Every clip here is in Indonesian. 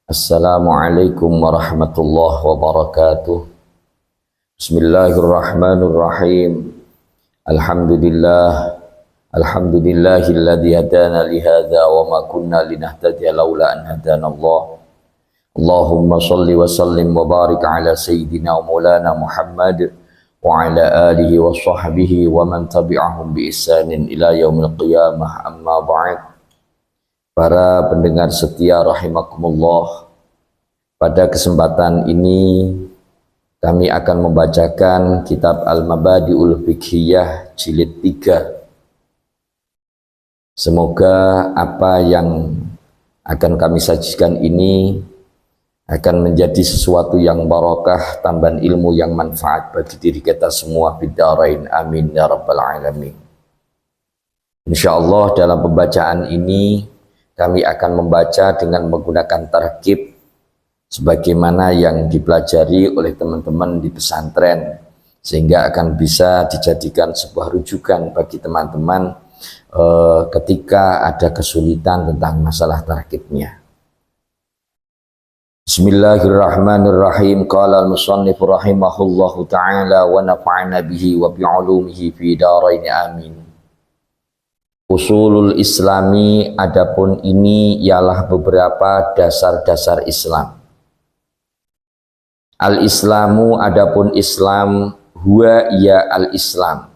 Assalamualaikum warahmatullahi wabarakatuh. Bismillahirrahmanirrahim. Alhamdulillah. Alhamdulillahilladzi hadana li hadza wa ma kunna linahtadiya laula an hadana Allah. Allahumma shalli wa sallim wa barik ala sayyidina wa maulana Muhammad wa ala alihi wa sahbihi wa man tabi'ahum bi ihsanin ila yaumil qiyamah. Amma ba'd. Para pendengar setia rahimakumullah, pada kesempatan ini kami akan membacakan kitab Al-Mabadi'ul Fiqhiyah jilid 3. Semoga apa yang akan kami sajikan ini akan menjadi sesuatu yang barakah, tambahan ilmu yang manfaat bagi diri kita semua biddarain, amin ya rabbal alamin. Insyaallah dalam pembacaan ini kami akan membaca dengan menggunakan tarkib sebagaimana yang dipelajari oleh teman-teman di pesantren, sehingga akan bisa dijadikan sebuah rujukan bagi teman-teman ketika ada kesulitan tentang masalah tarkibnya. Bismillahirrahmanirrahim. Qala al-musannif rahimahullahu ta'ala wa nafa'ana bihi wa bi'ulumihi fi darain amin. Usulul Islami, adapun ini ialah beberapa dasar-dasar Islam. Al-Islamu, adapun Islam, huwa ia al-Islam.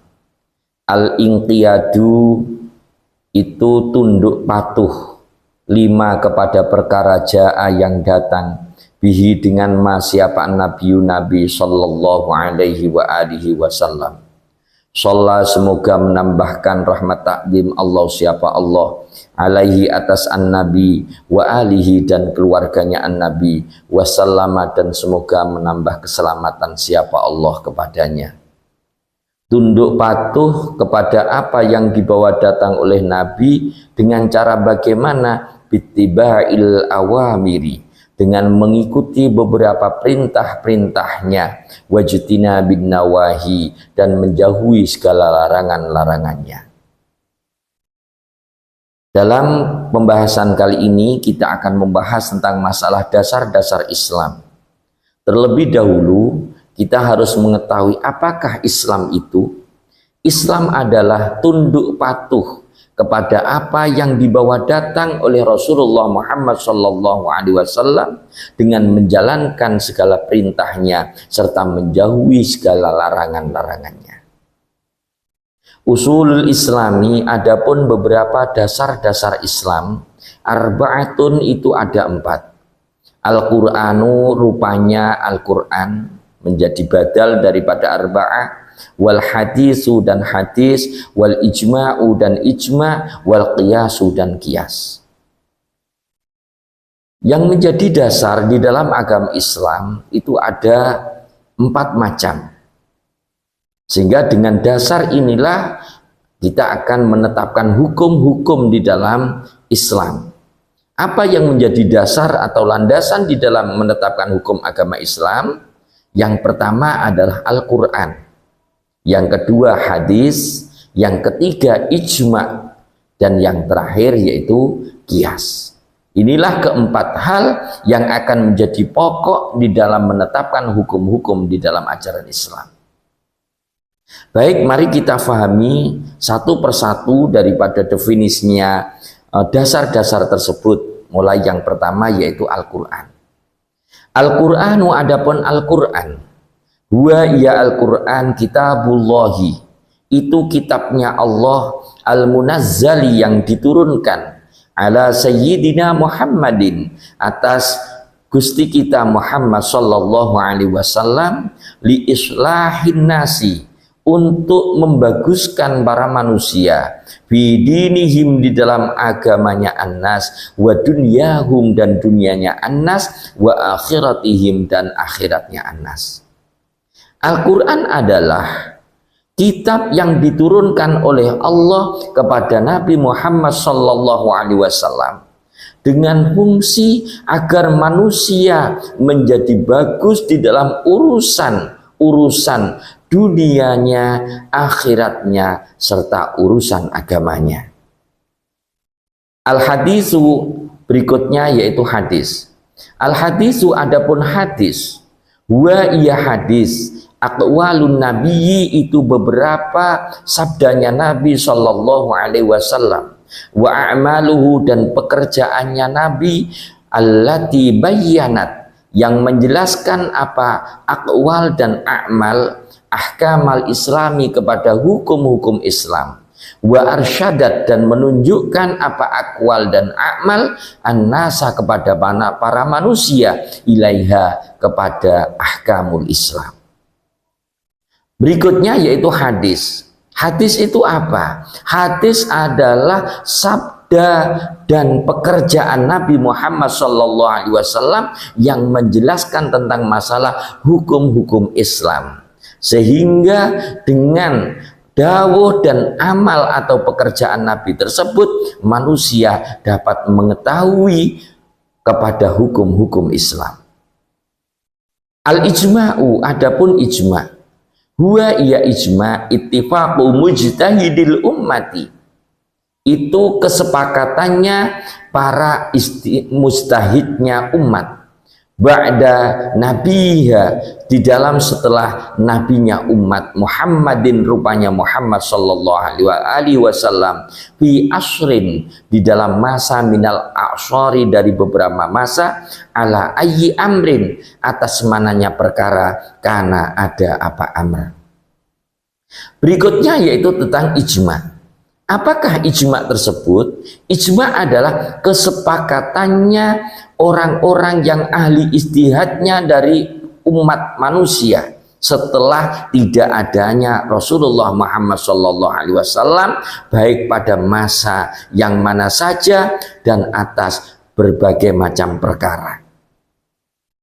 Al-inqiyadu, itu tunduk patuh, lima kepada perkara ja'a yang datang, bihi dengan ma siapa Nabi sallallahu alaihi wa alihi wasallam. Sholla, semoga menambahkan rahmat takdim Allah siapa Allah alaihi atas an-nabi wa alihi dan keluarganya an-nabi wasallama, dan semoga menambah keselamatan siapa Allah kepadanya. Tunduk patuh kepada apa yang dibawa datang oleh nabi dengan cara bagaimana? Bittiba'il awamiri, dengan mengikuti beberapa perintah-perintahnya, wajtina bin nawahi, dan menjauhi segala larangan-larangannya. Dalam pembahasan kali ini kita akan membahas tentang masalah dasar-dasar Islam. Terlebih dahulu kita harus mengetahui apakah Islam itu. Islam adalah tunduk patuh kepada apa yang dibawa datang oleh Rasulullah Muhammad sallallahu alaihi wasallam dengan menjalankan segala perintahnya serta menjauhi segala larangan-larangannya. Usulul Islami, adapun beberapa dasar-dasar Islam, arba'atun, itu ada 4. Al-Qur'anu, rupanya Al-Qur'an menjadi badal daripada arba'ah, wal hadisu, dan hadis, wal ijma'u, dan ijma', wal qiyasu, dan qiyas. Yang menjadi dasar di dalam agama Islam itu ada 4 macam, sehingga dengan dasar inilah kita akan menetapkan hukum-hukum di dalam Islam. Apa yang menjadi dasar atau landasan di dalam menetapkan hukum agama Islam? Yang pertama adalah Al-Quran, yang kedua hadis, yang ketiga ijma', dan yang terakhir yaitu qiyas. Inilah keempat hal yang akan menjadi pokok di dalam menetapkan hukum-hukum di dalam ajaran Islam. Baik, mari kita fahami satu persatu daripada definisinya dasar-dasar tersebut. Mulai yang pertama yaitu Al-Quran. Al-Qur'anu, adapun Al-Qur'an, huwa iya Al-Qur'an kitabullahi, itu kitabnya Allah, al-munazzali, yang diturunkan, ala sayyidina Muhammadin, atas Gusti kita Muhammad sallallahu alaihi wasallam, li islahin nasi, untuk membaguskan para manusia, bidinihim, di dalam agamanya annas, wa dunyahum, dan dunianya annas, wa akhiratihim, dan akhiratnya annas. Al-Quran adalah kitab yang diturunkan oleh Allah kepada Nabi Muhammad sallallahu alaihi wasallam dengan fungsi agar manusia menjadi bagus di dalam urusan dunianya, akhiratnya, serta urusan agamanya. Al-hadisu, berikutnya yaitu hadis. Al hadisu adapun hadis, wa iya hadis, aqwalun nabiyyi itu beberapa sabdanya Nabi sallallahu alaihi wasallam, wa a'maluhu dan pekerjaannya Nabi, allati bayyanat yang menjelaskan apa aqwal dan a'mal, ahkamal islami kepada hukum-hukum Islam, wa arsyadat dan menunjukkan apa aqwal dan a'mal an-nasa kepada para manusia ilaiha kepada ahkamul Islam. Berikutnya yaitu hadis. Hadis itu apa? Hadis adalah sabda dan pekerjaan Nabi Muhammad SAW yang menjelaskan tentang masalah hukum-hukum Islam. Sehingga dengan dawuh dan amal atau pekerjaan Nabi tersebut, manusia dapat mengetahui kepada hukum-hukum Islam. Al-ijma'u adapun ijma', huwa iya ijma' ittifaqu mujtahidil ummati, itu kesepakatannya para mujtahidnya umat, ba'da nabiha di dalam setelah nabinya umat Muhammadin rupanya Muhammad sallallahu alaihi wasallam, fi asrin di dalam masa minal a'syari dari beberapa masa, ala ayyi amrin atas mananya perkara, karena ada apa amr. Berikutnya yaitu tentang ijma'. Apakah ijma' tersebut? Ijma' adalah kesepakatannya orang-orang yang ahli ijtihadnya dari umat manusia setelah tidak adanya Rasulullah Muhammad SAW, baik pada masa yang mana saja dan atas berbagai macam perkara.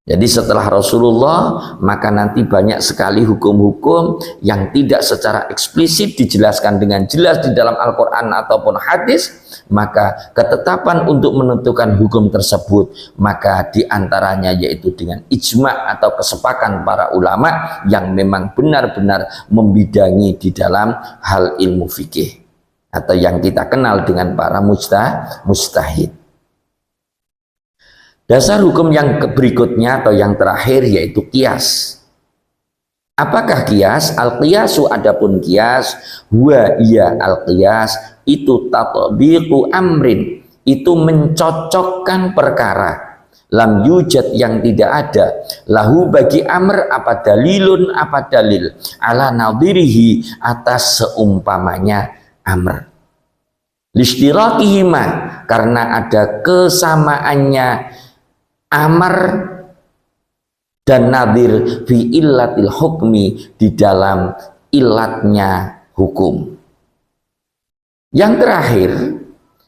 Jadi setelah Rasulullah, maka nanti banyak sekali hukum-hukum yang tidak secara eksplisit dijelaskan dengan jelas di dalam Al-Quran ataupun hadis, maka ketetapan untuk menentukan hukum tersebut, maka diantaranya yaitu dengan ijma' atau kesepakatan para ulama yang memang benar-benar membidangi di dalam hal ilmu fikih, atau yang kita kenal dengan para mujtahid. Dasar hukum yang berikutnya atau yang terakhir yaitu qiyas. Apakah qiyas? Al-qiyasu adapun qiyas, huwa iya al-qiyas itu tatbiqu amrin, itu mencocokkan perkara, lam yujad yang tidak ada, lahu bagi amr apa dalilun apa dalil, ala nadhirihi atas seumpamanya amr. Lishtirakihima karena ada kesamaannya amar dan nadir fi illatil hukmi di dalam ilatnya hukum. Yang terakhir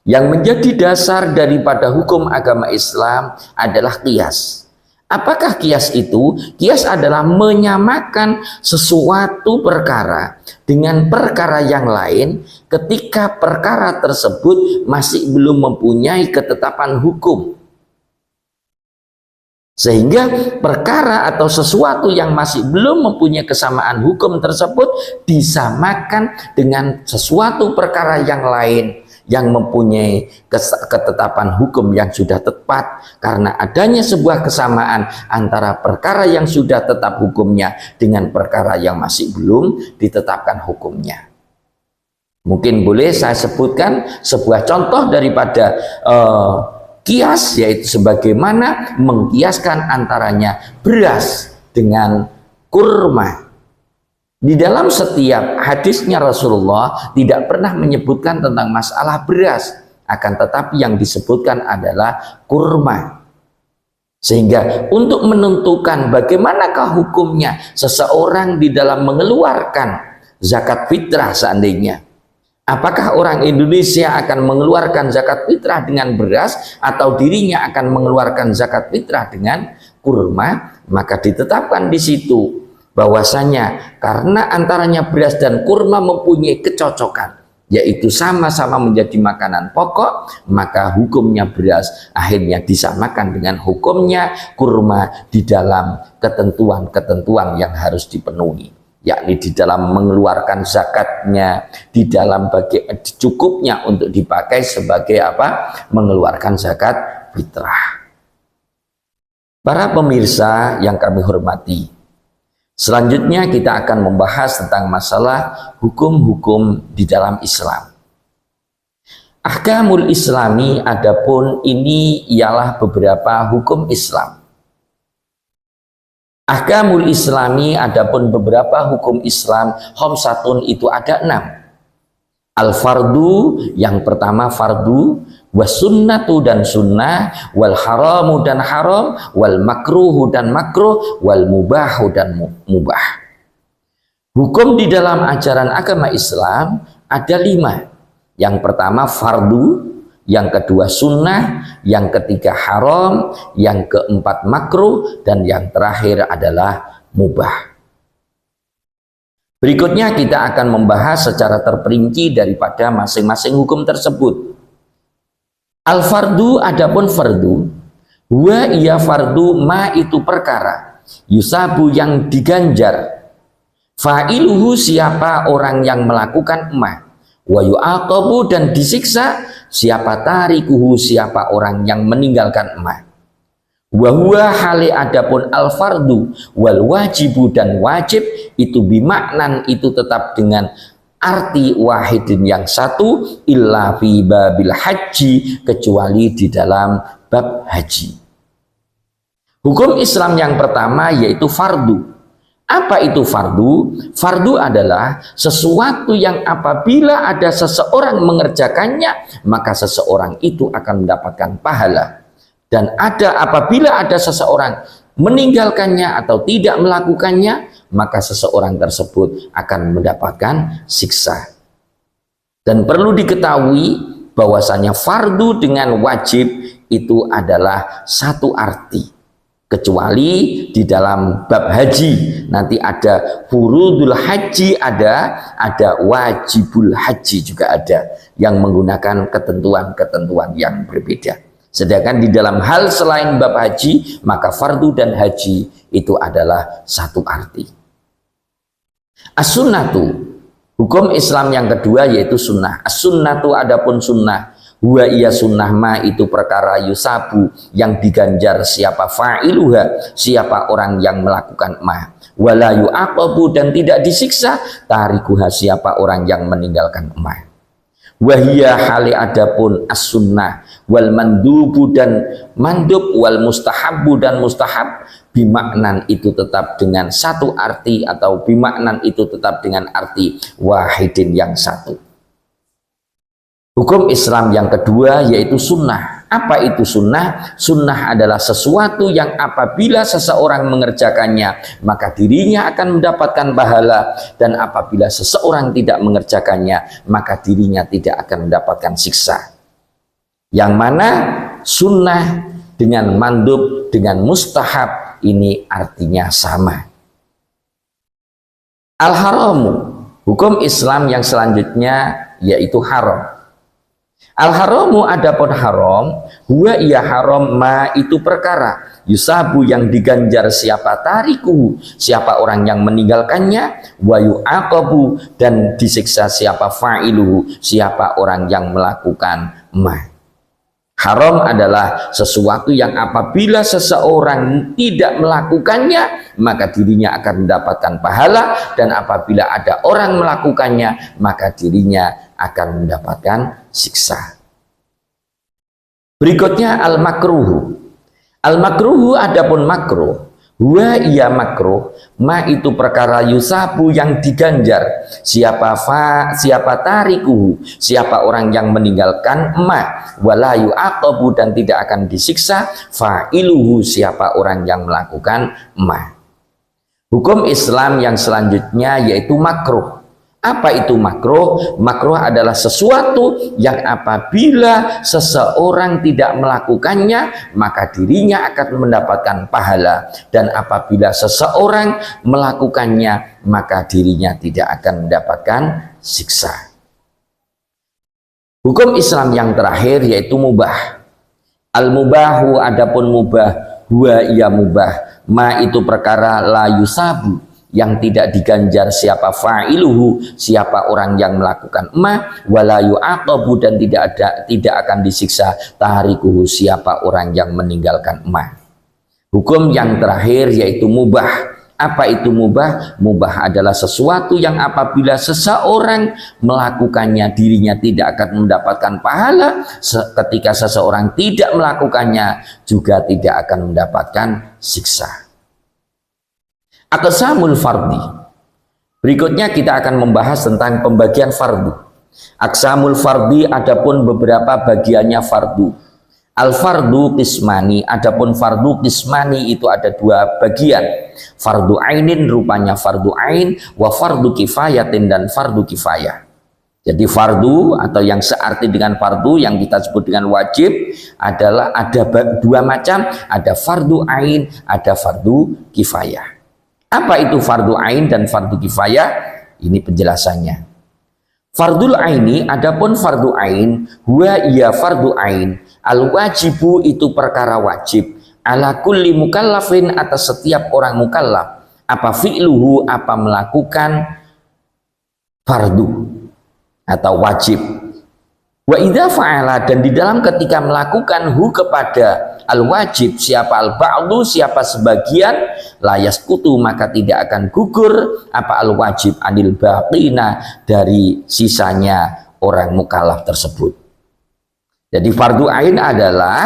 yang menjadi dasar daripada hukum agama Islam adalah qiyas. Apakah qiyas itu? Qiyas adalah menyamakan sesuatu perkara dengan perkara yang lain ketika perkara tersebut masih belum mempunyai ketetapan hukum. Sehingga perkara atau sesuatu yang masih belum mempunyai kesamaan hukum tersebut disamakan dengan sesuatu perkara yang lain yang mempunyai ketetapan hukum yang sudah tepat, karena adanya sebuah kesamaan antara perkara yang sudah tetap hukumnya dengan perkara yang masih belum ditetapkan hukumnya. Mungkin boleh saya sebutkan sebuah contoh daripada qiyas, yaitu sebagaimana mengkiaskan antaranya beras dengan kurma. Di dalam setiap hadisnya Rasulullah tidak pernah menyebutkan tentang masalah beras, akan tetapi yang disebutkan adalah kurma. Sehingga untuk menentukan bagaimanakah hukumnya seseorang di dalam mengeluarkan zakat fitrah seandainya, apakah orang Indonesia akan mengeluarkan zakat fitrah dengan beras atau dirinya akan mengeluarkan zakat fitrah dengan kurma, maka ditetapkan di situ bahwasanya karena antaranya beras dan kurma mempunyai kecocokan, yaitu sama-sama menjadi makanan pokok, maka hukumnya beras akhirnya disamakan dengan hukumnya kurma di dalam ketentuan-ketentuan yang harus dipenuhi, yakni di dalam mengeluarkan zakatnya, di dalam cukupnya untuk dipakai sebagai apa? Mengeluarkan zakat fitrah. Para pemirsa yang kami hormati, selanjutnya kita akan membahas tentang masalah hukum-hukum di dalam Islam. Ahkamul Islami, adapun ini ialah beberapa hukum Islam. Ahkamul Islami, adapun beberapa hukum Islam, khamsatun itu ada 6. Al-fardu, yang pertama fardu, wasunnatu dan sunnah, wal haramu dan haram, wal makruhu dan makruh, wal mubahu dan mubah. Hukum di dalam ajaran agama Islam ada 5. Yang pertama fardu, yang kedua sunnah, yang ketiga haram, yang keempat makruh, dan yang terakhir adalah mubah. Berikutnya kita akan membahas secara terperinci daripada masing-masing hukum tersebut. Al-fardu, adapun fardu, wa iya fardu ma itu perkara, yusabu yang diganjar, fa'iluhu siapa orang yang melakukan ma, wa yu'aqabu dan disiksa siapa tarikuhu siapa orang yang meninggalkan ma. Wa huwa hali adapun al-fardu wal wajibu dan wajib itu bimaknan itu tetap dengan arti wahidin yang satu, illa fi babil haji, kecuali di dalam bab haji. Hukum Islam yang pertama yaitu fardu. Apa itu fardu? Fardu adalah sesuatu yang apabila ada seseorang mengerjakannya, maka seseorang itu akan mendapatkan pahala. Dan apabila ada seseorang meninggalkannya atau tidak melakukannya, maka seseorang tersebut akan mendapatkan siksa. Dan perlu diketahui bahwasanya fardu dengan wajib itu adalah satu arti. Kecuali di dalam bab haji nanti ada furudul haji, ada wajibul haji juga ada yang menggunakan ketentuan-ketentuan yang berbeda. Sedangkan di dalam hal selain bab haji, maka fardu dan haji itu adalah satu arti. As-sunnatu, hukum Islam yang kedua yaitu sunnah. As-sunnatu adapun sunnah, huwa iya sunnah ma itu perkara yusabu yang diganjar siapa fa'iluha, siapa orang yang melakukan ma, wala yu'aqabu dan tidak disiksa tarikuha siapa orang yang meninggalkan ma. Wahiyya hali adapun as-sunnah wal mandubu dan mandub wal mustahabbu dan mustahab bimaknan itu tetap dengan satu arti atau bimaknan itu tetap dengan arti wahidin yang satu. Hukum Islam yang kedua yaitu sunnah. Apa itu sunnah? Sunnah adalah sesuatu yang apabila seseorang mengerjakannya maka dirinya akan mendapatkan pahala, dan apabila seseorang tidak mengerjakannya maka dirinya tidak akan mendapatkan siksa. Yang mana sunnah dengan mandub dengan mustahab ini artinya sama. Al-haramu, hukum Islam yang selanjutnya yaitu haram. Al-haramu adapun haram, huwa iya haram ma itu perkara yusabu yang diganjar siapa tariku, siapa orang yang meninggalkannya, wa yu'aqabu dan disiksa siapa fa'iluhu, siapa orang yang melakukan ma. Haram adalah sesuatu yang apabila seseorang tidak melakukannya maka dirinya akan mendapatkan pahala, dan apabila ada orang melakukannya maka dirinya akan mendapatkan siksa. Berikutnya al-makruhu. Al-makruhu adapun makruh, huwa iya makruh ma itu perkara yusabu yang diganjar siapa tarikuhu, siapa orang yang meninggalkan ma, wala yu'aqabu dan tidak akan disiksa fa'iluhu, siapa orang yang melakukan ma. Hukum Islam yang selanjutnya yaitu makruh. Apa itu makruh? Makruh adalah sesuatu yang apabila seseorang tidak melakukannya maka dirinya akan mendapatkan pahala, dan apabila seseorang melakukannya maka dirinya tidak akan mendapatkan siksa. Hukum Islam yang terakhir yaitu mubah. Al-mubahu adapun mubah, huwa iya mubah ma itu perkara la yusabu yang tidak diganjar siapa fa'iluhu, siapa orang yang melakukan ma, wala yu'aqabu dan tidak akan disiksa tarikuhu, siapa orang yang meninggalkan ma. Hukum yang terakhir yaitu mubah. Apa itu mubah? Mubah adalah sesuatu yang apabila seseorang melakukannya dirinya tidak akan mendapatkan pahala, ketika seseorang tidak melakukannya juga tidak akan mendapatkan siksa. Aqsamul fardhi. Berikutnya kita akan membahas tentang pembagian fardu. Aqsamul fardhi adapun beberapa bagiannya fardu. Al-fardu qismani, adapun fardu qismani itu ada dua bagian. Fardu ainin rupanya fardu ain, wa fardu kifayatin dan fardu kifayah. Jadi fardu atau yang searti dengan fardu yang kita sebut dengan wajib adalah ada dua macam, ada fardu ain, ada fardu kifayah. Apa itu fardu ain dan fardu kifayah? Ini penjelasannya. Fardul aini, adapun fardu ain, huwa iya fardu ain, al wajibu itu perkara wajib, ala kulli mukallafin atas setiap orang mukallaf, apa fi'luhu apa melakukan fardu atau wajib. Wa idza fa'ala dan di dalam ketika melakukan hu kepada al wajib siapa al ba'du siapa sebagian la yasqutu maka tidak akan gugur apa al wajib anil baqina dari sisanya orang mukallaf tersebut. Jadi fardu ain adalah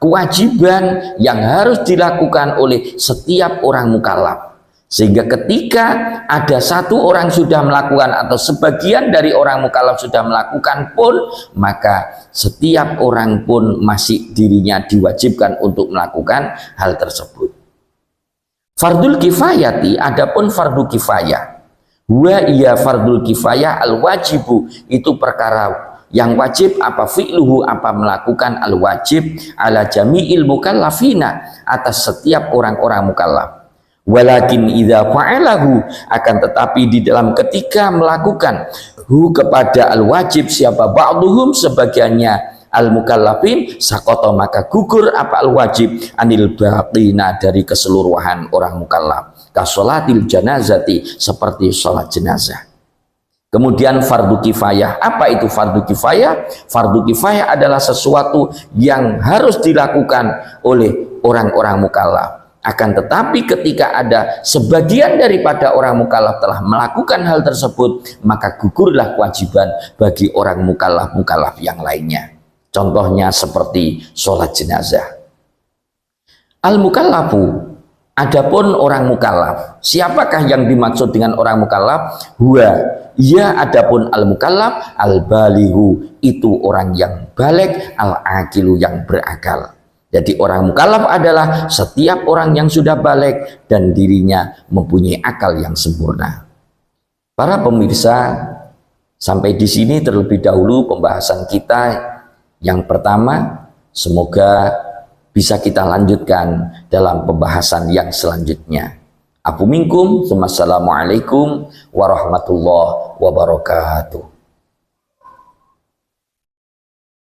kewajiban yang harus dilakukan oleh setiap orang mukallaf. Sehingga ketika ada satu orang sudah melakukan atau sebagian dari orang mukallaf sudah melakukan pun, maka setiap orang pun masih dirinya diwajibkan untuk melakukan hal tersebut. Fardul kifayati, adapun fardu kifayah, huwa iya fardul kifayah al wajibu itu perkara yang wajib apa fi'luhu apa melakukan al wajib ala jami'il mukallafina atas setiap orang-orang mukallaf. Walakin idza fa'alahu akan tetapi di dalam ketika melakukan hu kepada al wajib siapa ba'duhum sebagiannya al mukallafin saqata maka gugur apa al wajib anil baqina dari keseluruhan orang mukallaf kasolatil janazati seperti salat jenazah. Kemudian fardu kifayah. Apa itu fardu kifayah? Fardu kifayah adalah sesuatu yang harus dilakukan oleh orang-orang mukallaf. Akan tetapi ketika ada sebagian daripada orang mukallaf telah melakukan hal tersebut, maka gugurlah kewajiban bagi orang mukallaf yang lainnya. Contohnya seperti sholat jenazah. Al-mukallafu, adapun orang mukallaf. Siapakah yang dimaksud dengan orang mukallaf? Huwa, ia adapun al-mukallaf, al-balighu, itu orang yang baligh, al-aqilu yang berakal. Jadi orang mukallaf adalah setiap orang yang sudah baligh dan dirinya mempunyai akal yang sempurna. Para pemirsa, sampai di sini terlebih dahulu pembahasan kita yang pertama. Semoga bisa kita lanjutkan dalam pembahasan yang selanjutnya. Afu minkum, wassalamualaikum warahmatullahi wabarakatuh.